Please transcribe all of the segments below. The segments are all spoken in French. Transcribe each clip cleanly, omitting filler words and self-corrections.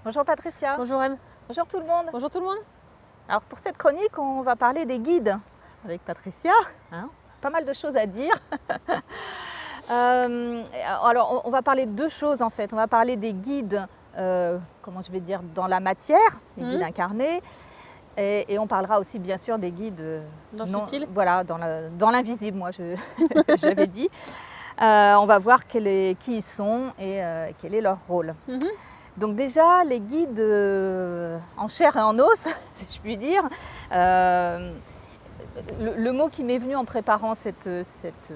Bonjour Patricia. Bonjour Anne. Bonjour tout le monde. Bonjour tout le monde. Alors pour cette chronique, on va parler des guides avec Patricia. Pas mal de choses à dire. Alors on va parler de deux choses en fait. On va parler des guides, comment je vais dire, dans la matière, les guides incarnés. Et on parlera aussi bien sûr des guides Dans le subtil. Voilà, dans l'invisible, moi j'avais dit. On va voir qui ils sont et quel est leur rôle. Donc déjà, les guides en chair et en os, si je puis dire, le mot qui m'est venu en préparant cette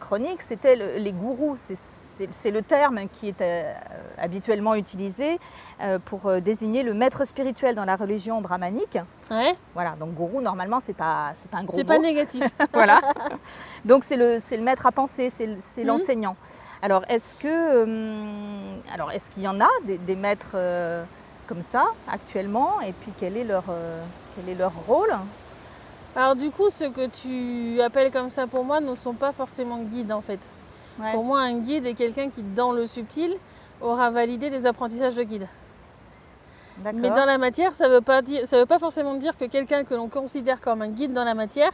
chronique, c'était les gourous. C'est le terme qui est habituellement utilisé pour désigner le maître spirituel dans la religion brahmanique. Ouais. Voilà, donc gourou, normalement, c'est pas un gros mot. C'est pas négatif. Voilà. Donc c'est le maître à penser, c'est l'enseignant. Alors est-ce qu'il y en a des maîtres comme ça actuellement, et puis quel est leur rôle? Alors du coup, ce que tu appelles comme ça pour moi ne sont pas forcément guides en fait. Ouais. Pour moi, un guide est quelqu'un qui, dans le subtil, aura validé des apprentissages de guide. D'accord. Mais dans la matière, ça veut pas forcément dire que quelqu'un que l'on considère comme un guide dans la matière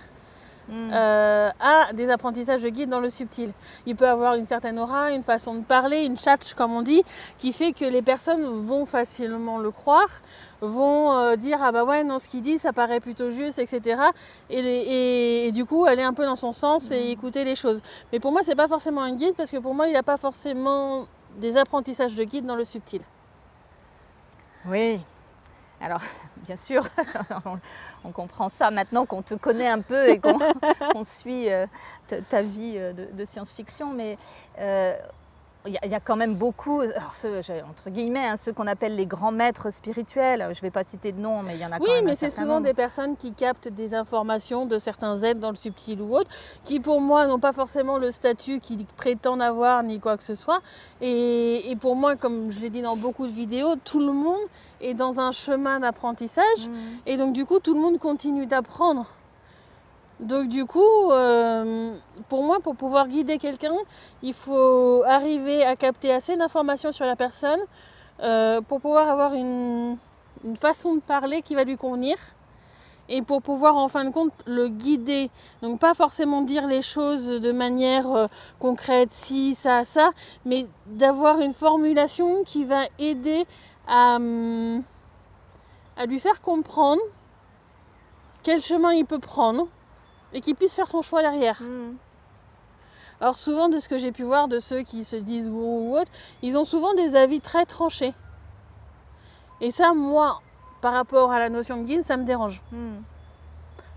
a des apprentissages de guide dans le subtil. Il peut avoir une certaine aura, une façon de parler, une tchatch comme on dit, qui fait que les personnes vont facilement le croire, vont dire ah bah ouais non, ce qu'il dit ça paraît plutôt juste, etc. Et du coup aller un peu dans son sens et écouter les choses. Mais pour moi c'est pas forcément un guide, parce que pour moi il n'a pas forcément des apprentissages de guide dans le subtil. Oui, alors bien sûr, on comprend ça maintenant qu'on te connaît un peu et qu'on suit ta vie de science-fiction, mais il y a quand même beaucoup, alors entre guillemets, ceux qu'on appelle les grands maîtres spirituels. Je ne vais pas citer de nom, mais il y en a quand même un certain nombre. Oui, mais c'est souvent des personnes qui captent des informations de certains êtres dans le subtil ou autre, qui pour moi n'ont pas forcément le statut qu'ils prétendent avoir ni quoi que ce soit. Et pour moi, comme je l'ai dit dans beaucoup de vidéos, tout le monde est dans un chemin d'apprentissage. Et donc du coup, tout le monde continue d'apprendre. Donc du coup, pour moi, pour pouvoir guider quelqu'un, il faut arriver à capter assez d'informations sur la personne pour pouvoir avoir une façon de parler qui va lui convenir, et pour pouvoir en fin de compte le guider. Donc pas forcément dire les choses de manière concrète, si, ça, mais d'avoir une formulation qui va aider à lui faire comprendre quel chemin il peut prendre et qu'il puisse faire son choix derrière. Alors souvent, de ce que j'ai pu voir de ceux qui se disent gourou ou autre, ils ont souvent des avis très tranchés. Et ça, moi, par rapport à la notion de guide, ça me dérange.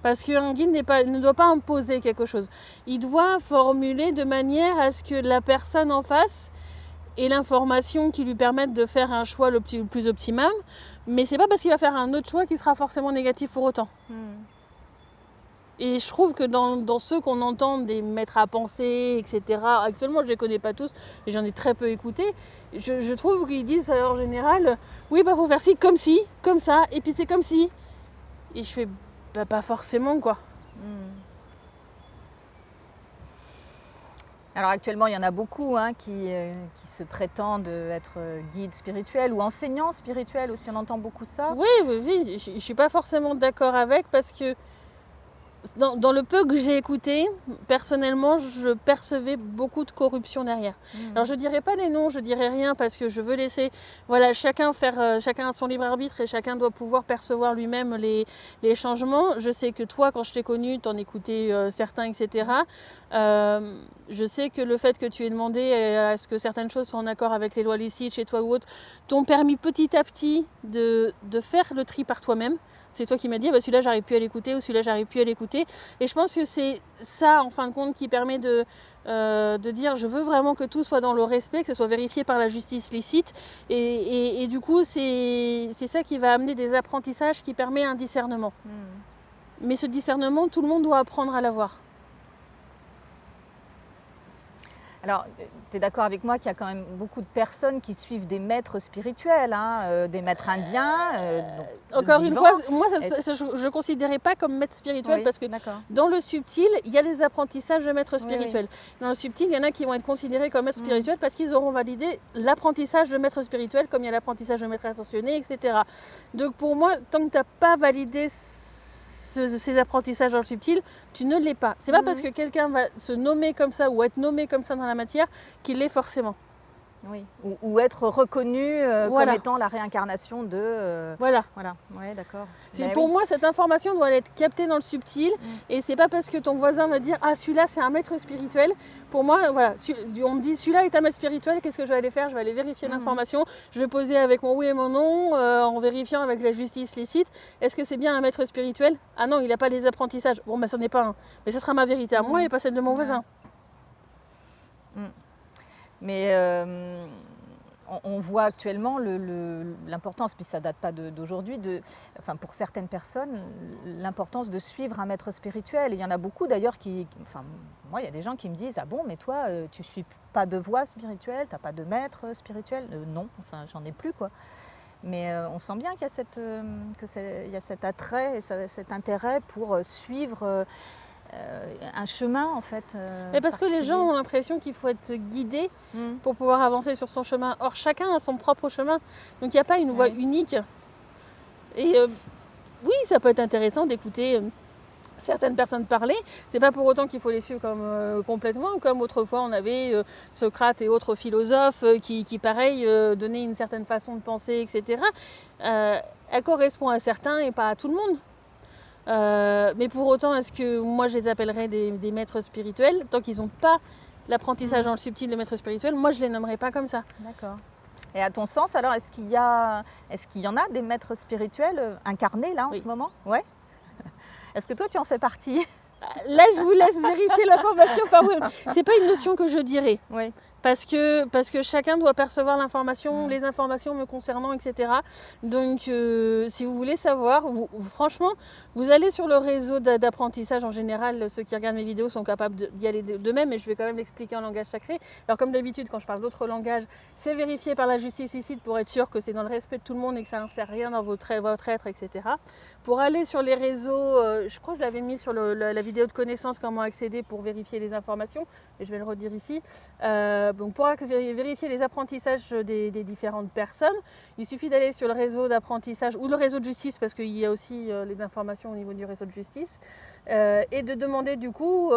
Parce qu'un guide ne doit pas imposer quelque chose. Il doit formuler de manière à ce que la personne en face ait l'information qui lui permette de faire un choix le plus optimum. Mais c'est pas parce qu'il va faire un autre choix qu'il sera forcément négatif pour autant. Et je trouve que dans ceux qu'on entend, des maîtres à penser, etc., actuellement je ne les connais pas tous, et j'en ai très peu écouté, je trouve qu'ils disent en général, oui, bah faut faire ci, comme ça, et puis c'est comme si. Et je fais, bah pas forcément quoi. Alors actuellement, il y en a beaucoup qui se prétendent être guides spirituels ou enseignants spirituels aussi, on entend beaucoup ça. Oui, je ne suis pas forcément d'accord avec, parce que dans le peu que j'ai écouté, personnellement, je percevais beaucoup de corruption derrière. Alors je dirais pas des noms, je dirais rien, parce que je veux laisser chacun a son libre arbitre, et chacun doit pouvoir percevoir lui-même les changements. Je sais que toi, quand je t'ai connu, t'en écoutais certains, etc. Je sais que le fait que tu aies demandé à ce que certaines choses soient en accord avec les lois licites chez toi ou autre, t'ont permis petit à petit de faire le tri par toi-même. C'est toi qui m'as dit, bah, celui-là j'arrive plus à l'écouter, ou celui-là j'arrive plus à l'écouter. Et je pense que c'est ça, en fin de compte, qui permet de dire, je veux vraiment que tout soit dans le respect, que ce soit vérifié par la justice licite. Et du coup, c'est ça qui va amener des apprentissages, qui permet un discernement. Mais ce discernement, tout le monde doit apprendre à l'avoir. Alors, tu es d'accord avec moi qu'il y a quand même beaucoup de personnes qui suivent des maîtres spirituels, hein, des maîtres indiens, donc Encore une vivants. fois, moi, Est-ce je ne considérais pas comme maître spirituel Oui, parce que d'accord. dans le subtil, il y a des apprentissages de maître Oui, oui. spirituel. Dans le subtil, il y en a qui vont être considérés comme maître Mmh. spirituel parce qu'ils auront validé l'apprentissage de maître spirituel, comme il y a l'apprentissage de maître ascensionné, etc. Donc pour moi, tant que tu n'as pas validé ces apprentissages dans le subtil, tu ne l'es pas. C'est pas parce que quelqu'un va se nommer comme ça ou être nommé comme ça dans la matière qu'il l'est forcément. Oui, ou être reconnu Voilà. comme étant la réincarnation de... Voilà. Voilà, ouais, d'accord. Pour moi, cette information doit être captée dans le subtil. Et c'est pas parce que ton voisin va dire ah, celui-là c'est un maître spirituel. Pour moi, voilà, on me dit celui-là est un maître spirituel, qu'est-ce que je vais aller faire? Je vais aller vérifier l'information, je vais poser avec mon oui et mon non en vérifiant avec la justice licite. Est-ce que c'est bien un maître spirituel? Ah non, il n'a pas les apprentissages. Bon, ben, ce n'est pas un. Mais ce sera ma vérité à moi et pas celle de mon voisin. Mais on voit actuellement l'importance, puis ça ne date pas d'aujourd'hui, enfin, pour certaines personnes, l'importance de suivre un maître spirituel. Et il y en a beaucoup d'ailleurs moi il y a des gens qui me disent « Ah bon, mais toi, tu ne suis pas de voie spirituelle, tu n'as pas de maître spirituel ?» Non, enfin, j'en ai plus, quoi. Mais on sent bien qu'il y a y a cet attrait et cet intérêt pour suivre un chemin, en fait. Mais parce que les gens ont l'impression qu'il faut être guidé pour pouvoir avancer sur son chemin. Or, chacun a son propre chemin. Donc, il n'y a pas une voie unique. Et oui, ça peut être intéressant d'écouter certaines personnes parler. C'est pas pour autant qu'il faut les suivre comme complètement. Comme autrefois, on avait Socrate et autres philosophes qui pareil, donnaient une certaine façon de penser, etc. Elle correspond à certains et pas à tout le monde. Mais pour autant, est-ce que moi je les appellerais des maîtres spirituels? Tant qu'ils n'ont pas l'apprentissage dans le subtil de maître spirituel, moi je les nommerais pas comme ça. D'accord. Et à ton sens, alors, est-ce qu'il y en a des maîtres spirituels incarnés là en ce moment? Ouais. Est-ce que toi tu en fais partie? Là, je vous laisse vérifier l'information par vous-même. C'est pas une notion que je dirais. Oui. Parce que chacun doit percevoir l'information, les informations me concernant, etc. Donc, si vous voulez savoir, franchement, vous allez sur le réseau d'apprentissage en général. Ceux qui regardent mes vidéos sont capables d'y aller d'eux-mêmes, mais je vais quand même l'expliquer en langage sacré. Alors, comme d'habitude, quand je parle d'autres langages, c'est vérifié par la justice ici pour être sûr que c'est dans le respect de tout le monde et que ça n'insère rien dans votre être, etc. Pour aller sur les réseaux, je crois que je l'avais mis sur la vidéo de connaissance, comment accéder pour vérifier les informations, et je vais le redire ici. Donc pour vérifier les apprentissages des différentes personnes, il suffit d'aller sur le réseau d'apprentissage ou le réseau de justice, parce qu'il y a aussi les informations au niveau du réseau de justice, et de demander du coup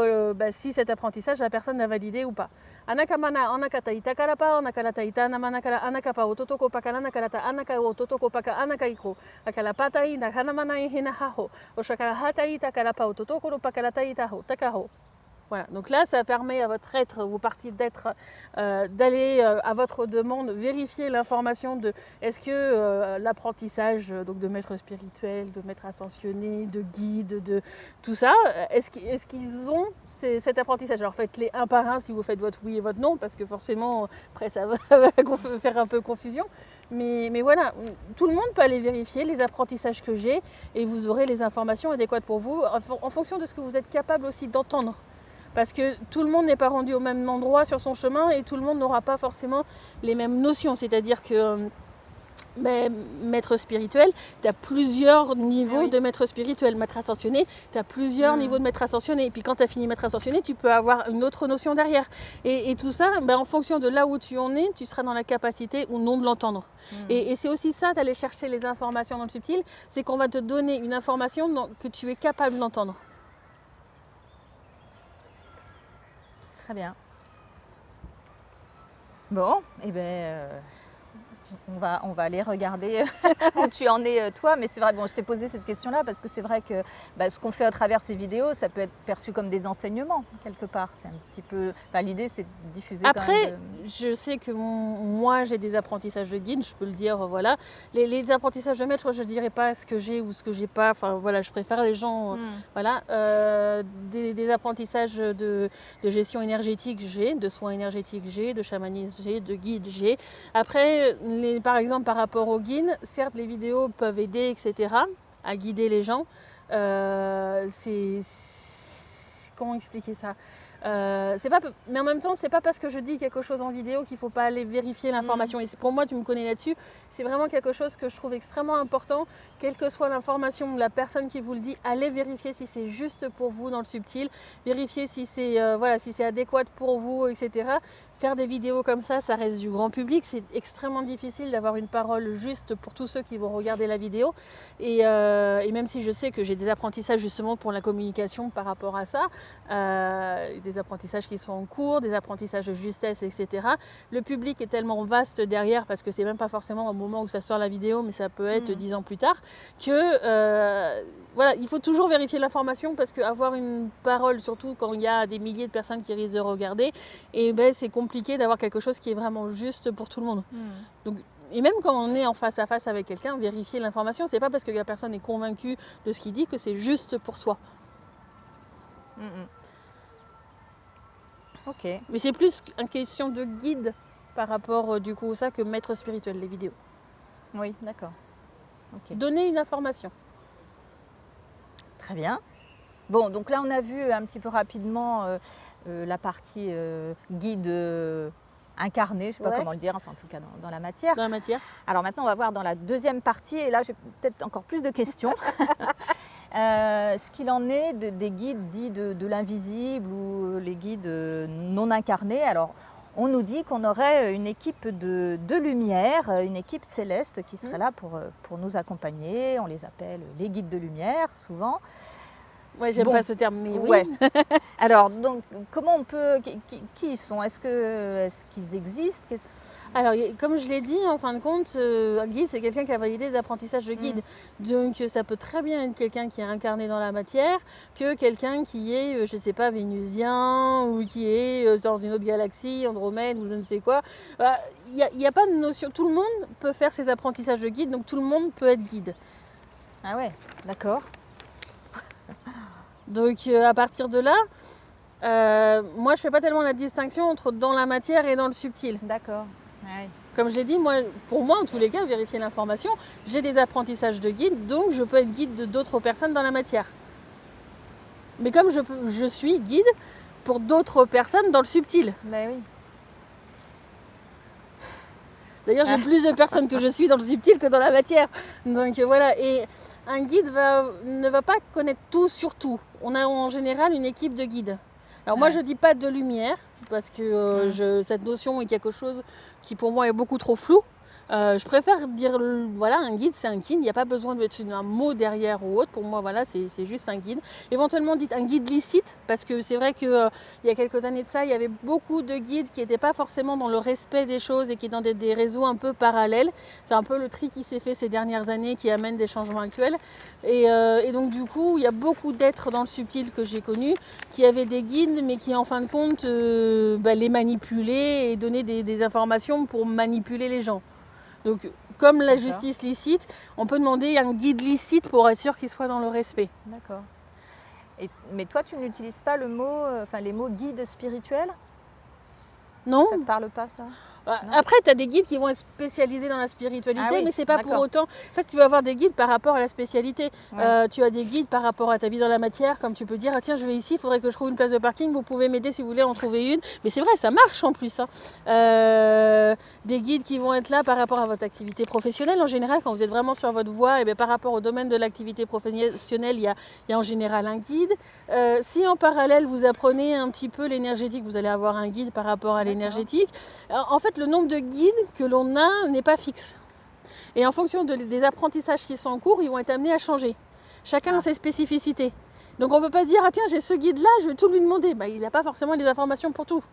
si cet apprentissage la personne l'a validé ou pas. Anakamana anakataita karapa, anakalataita namanakala anakapa ototoko pakala nakalata anaka ototoko paka anakaiko, akalapatai nakanamana hinahaho, oshakalahatai karapa ototoko pakalataitaho, takaho. Voilà, donc là, ça permet à votre être, vos parties d'être, d'aller à votre demande vérifier l'information de est-ce que l'apprentissage donc de maître spirituel, de maître ascensionné, de guide, de tout ça, est-ce qu'ils ont cet apprentissage? Alors faites-les un par un si vous faites votre oui et votre non, parce que forcément, après ça va faire un peu confusion. Mais voilà, tout le monde peut aller vérifier les apprentissages que j'ai et vous aurez les informations adéquates pour vous en fonction de ce que vous êtes capable aussi d'entendre. Parce que tout le monde n'est pas rendu au même endroit sur son chemin et tout le monde n'aura pas forcément les mêmes notions. C'est-à-dire que maître spirituel, tu as plusieurs niveaux de maître spirituel. Maître ascensionné, tu as plusieurs niveaux de maître ascensionné. Et puis quand tu as fini maître ascensionné, tu peux avoir une autre notion derrière. Et tout ça, en fonction de là où tu en es, tu seras dans la capacité ou non de l'entendre. Et c'est aussi ça d'aller chercher les informations dans le subtil, c'est qu'on va te donner une information que tu es capable d'entendre. Très bien. Bon, eh bien, on va aller regarder où tu en es toi, mais c'est vrai, bon, je t'ai posé cette question-là parce que c'est vrai que ce qu'on fait à travers ces vidéos, ça peut être perçu comme des enseignements, quelque part. C'est un petit peu... l'idée, c'est de diffuser Après, je sais que moi, j'ai des apprentissages de guide, je peux le dire, voilà. Les apprentissages de maître, je ne dirais pas ce que j'ai ou ce que j'ai pas. Enfin, voilà, je préfère les gens... Voilà. Des apprentissages de gestion énergétique, j'ai. De soins énergétiques, j'ai. De chamanisme, j'ai. De guide, j'ai. Après... par exemple, par rapport au guide, certes, les vidéos peuvent aider, etc., à guider les gens. Comment expliquer ça? Mais en même temps, c'est pas parce que je dis quelque chose en vidéo qu'il faut pas aller vérifier l'information. Et pour moi, tu me connais là-dessus, c'est vraiment quelque chose que je trouve extrêmement important. Quelle que soit l'information ou la personne qui vous le dit, allez vérifier si c'est juste pour vous dans le subtil, vérifier si c'est si c'est adéquat pour vous, etc. Faire des vidéos comme ça reste du grand public. C'est extrêmement difficile d'avoir une parole juste pour tous ceux qui vont regarder la vidéo. Et même si je sais que j'ai des apprentissages justement pour la communication par rapport à ça, des apprentissages qui sont en cours, des apprentissages de justesse, etc. Le public est tellement vaste derrière, parce que c'est même pas forcément au moment où ça sort la vidéo, mais ça peut être 10 ans plus tard, que il faut toujours vérifier l'information, parce qu'avoir une parole, surtout quand il y a des milliers de personnes qui risquent de regarder, et c'est compliqué d'avoir quelque chose qui est vraiment juste pour tout le monde. Donc, et même quand on est en face à face avec quelqu'un, vérifier l'information, c'est pas parce que la personne est convaincue de ce qu'il dit que c'est juste pour soi. Ok. Mais c'est plus une question de guide par rapport du coup à ça que maître spirituel, les vidéos. Oui, d'accord. Okay. Donner une information. Très bien. Bon, donc là on a vu un petit peu rapidement la partie guide incarné, je ne sais pas comment le dire, enfin en tout cas dans la matière. Dans la matière. Alors maintenant on va voir dans la deuxième partie, et là j'ai peut-être encore plus de questions. Ce qu'il en est des guides dits de l'invisible ou les guides non incarnés. Alors on nous dit qu'on aurait une équipe de lumière, une équipe céleste qui serait là pour nous accompagner. On les appelle les guides de lumière souvent. Ouais, j'aime pas ce terme, mais oui. Ouais. Alors, donc, comment on peut... Qui ils sont? Est-ce qu'ils existent? Alors, comme je l'ai dit, en fin de compte, un guide, c'est quelqu'un qui a validé des apprentissages de guide. Donc, ça peut très bien être quelqu'un qui est incarné dans la matière, que quelqu'un qui est, je ne sais pas, vénusien, ou qui est dans une autre galaxie, Andromède, ou je ne sais quoi. Il n'y a pas de notion. Tout le monde peut faire ses apprentissages de guide, donc tout le monde peut être guide. Ah ouais, d'accord. Donc à partir de là, moi je fais pas tellement la distinction entre dans la matière et dans le subtil. D'accord. Ouais. Comme je l'ai dit, pour moi en tous les cas, vérifier l'information, j'ai des apprentissages de guide, donc je peux être guide de d'autres personnes dans la matière. Mais comme je suis guide pour d'autres personnes dans le subtil. Ben oui. D'ailleurs, j'ai plus de personnes que je suis dans le subtil que dans la matière. Donc voilà. Et un guide ne va pas connaître tout sur tout. On a en général une équipe de guides. Alors moi, je ne dis pas de lumière, parce que cette notion est quelque chose qui pour moi est beaucoup trop flou. Je préfère dire, voilà, un guide, c'est un guide. Il n'y a pas besoin de mettre un mot derrière ou autre. Pour moi, voilà, c'est juste un guide. Éventuellement, dites un guide licite, parce que c'est vrai qu'il y a quelques années de ça, il y avait beaucoup de guides qui n'étaient pas forcément dans le respect des choses et qui étaient dans des réseaux un peu parallèles. C'est un peu le tri qui s'est fait ces dernières années qui amène des changements actuels. Et donc, du coup, il y a beaucoup d'êtres dans le subtil que j'ai connus qui avaient des guides, mais qui, en fin de compte, les manipulaient et donnaient des informations pour manipuler les gens. Donc, comme la justice licite, on peut demander un guide licite pour être sûr qu'il soit dans le respect. D'accord. Mais toi, tu n'utilises pas les mots guide spirituel? Non. Ça ne te parle pas, ça? Après, tu as des guides qui vont être spécialisés dans la spiritualité, mais c'est pas pour autant... En fait, tu vas avoir des guides par rapport à la spécialité. Ouais. Tu as des guides par rapport à ta vie dans la matière, comme tu peux dire, tiens, je vais ici, il faudrait que je trouve une place de parking, vous pouvez m'aider si vous voulez en trouver une. Mais c'est vrai, ça marche en plus. Des guides qui vont être là par rapport à votre activité professionnelle. En général, quand vous êtes vraiment sur votre voie, par rapport au domaine de l'activité professionnelle, il y a en général un guide. Si en parallèle, vous apprenez un petit peu l'énergétique, vous allez avoir un guide par rapport à l'énergétique. En fait, le nombre de guides que l'on a n'est pas fixe. Et en fonction des apprentissages qui sont en cours, ils vont être amenés à changer. Chacun a ses spécificités. Donc on ne peut pas dire, tiens, j'ai ce guide-là, je vais tout lui demander. Il n'a pas forcément les informations pour tout.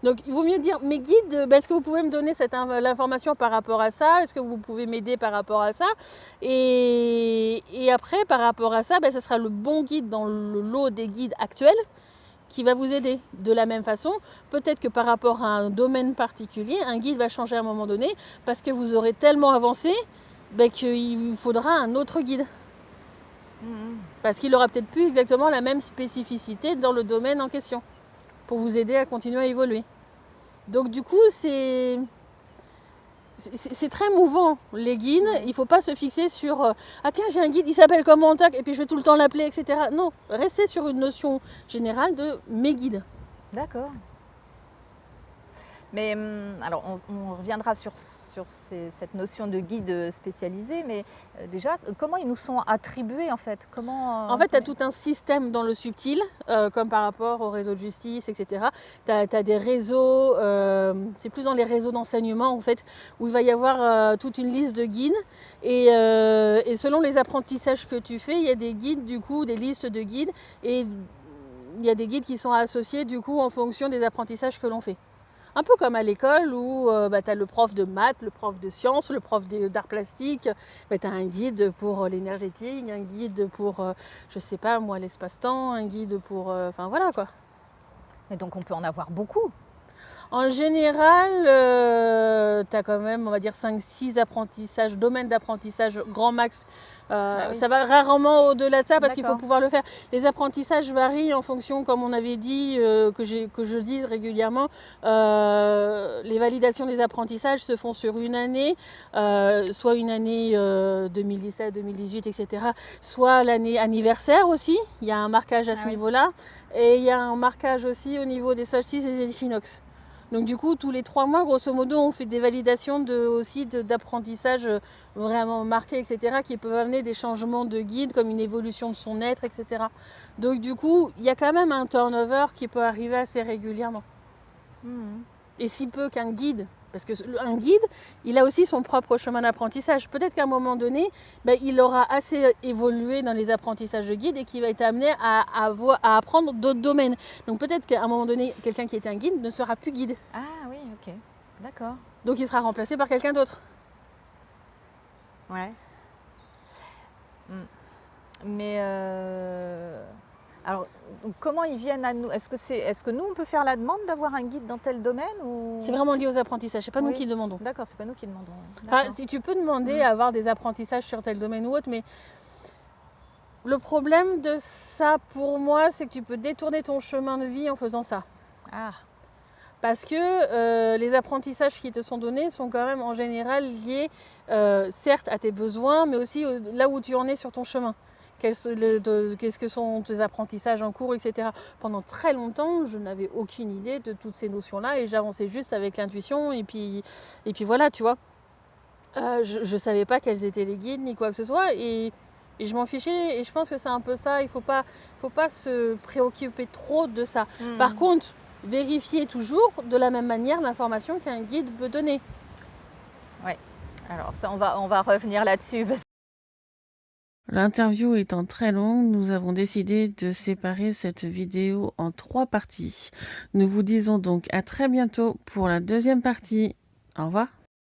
Donc il vaut mieux dire, mes guides, est-ce que vous pouvez me donner l'information par rapport à ça? Est-ce que vous pouvez m'aider par rapport à ça? Et après, par rapport à ça, ce sera le bon guide dans le lot des guides actuels qui va vous aider. De la même façon, peut-être que par rapport à un domaine particulier, un guide va changer à un moment donné parce que vous aurez tellement avancé qu'il faudra un autre guide. Parce qu'il n'aura peut-être plus exactement la même spécificité dans le domaine en question pour vous aider à continuer à évoluer. Donc du coup, c'est très mouvant, les guides. Il ne faut pas se fixer sur ah tiens, j'ai un guide, il s'appelle comment, tac, et puis je vais tout le temps l'appeler, etc. Non, restez sur une notion générale de mes guides. D'accord. Mais alors, on reviendra sur cette notion de guide spécialisé, mais déjà, comment ils nous sont attribués en fait? Comment, En fait, tu as tout un système dans le subtil, comme par rapport au réseau de justice, etc. Tu as des réseaux, c'est plus dans les réseaux d'enseignement en fait, où il va y avoir toute une liste de guides. Et selon les apprentissages que tu fais, il y a des guides, du coup, des listes de guides. Et il y a des guides qui sont associés, du coup, en fonction des apprentissages que l'on fait. Un peu comme à l'école où tu as le prof de maths, le prof de sciences, le prof d'art plastique. Tu as un guide pour l'énergétique, un guide pour, je sais pas moi, l'espace-temps, un guide pour... Enfin voilà quoi. Et donc on peut en avoir beaucoup. En général, tu as quand même, on va dire, 5-6 apprentissages, domaines d'apprentissage grand max. Ah oui. Ça va rarement au-delà de ça parce qu'il faut D'accord. pouvoir le faire. Les apprentissages varient en fonction, comme on avait dit, que je dis régulièrement, les validations des apprentissages se font sur une année, soit une année 2017, 2018, etc., soit l'année anniversaire aussi. Il y a un marquage à ce niveau-là. Et il y a un marquage aussi au niveau des solstices et des équinoxes. Donc du coup, tous les 3 mois, grosso modo, on fait des validations d'apprentissage vraiment marqués, etc., qui peuvent amener des changements de guide, comme une évolution de son être, etc. Donc du coup, il y a quand même un turnover qui peut arriver assez régulièrement. Et si peu qu'un guide, parce qu'un guide, il a aussi son propre chemin d'apprentissage. Peut-être qu'à un moment donné, il aura assez évolué dans les apprentissages de guide et qu'il va être amené à apprendre d'autres domaines. Donc peut-être qu'à un moment donné, quelqu'un qui était un guide ne sera plus guide. Ah oui, ok, d'accord. Donc il sera remplacé par quelqu'un d'autre. Ouais. Mais alors, comment ils viennent à nous? Est-ce que nous, on peut faire la demande d'avoir un guide dans tel domaine ou... C'est vraiment lié aux apprentissages, c'est pas nous qui demandons. D'accord, c'est pas nous qui demandons. Enfin, si tu peux demander à avoir des apprentissages sur tel domaine ou autre, mais le problème de ça pour moi, c'est que tu peux détourner ton chemin de vie en faisant ça. Ah. Parce que les apprentissages qui te sont donnés sont quand même en général liés, certes, à tes besoins, mais aussi là où tu en es sur ton chemin. Qu'est-ce que sont tes apprentissages en cours, etc. Pendant très longtemps, je n'avais aucune idée de toutes ces notions-là et j'avançais juste avec l'intuition et puis voilà, tu vois. Je ne savais pas quels étaient les guides ni quoi que ce soit et je m'en fichais et je pense que c'est un peu ça. Il faut pas se préoccuper trop de ça. Par contre, vérifier toujours de la même manière l'information qu'un guide peut donner. Oui, alors ça, on va revenir là-dessus. L'interview étant très longue, nous avons décidé de séparer cette vidéo en 3 parties. Nous vous disons donc à très bientôt pour la deuxième partie. Au revoir.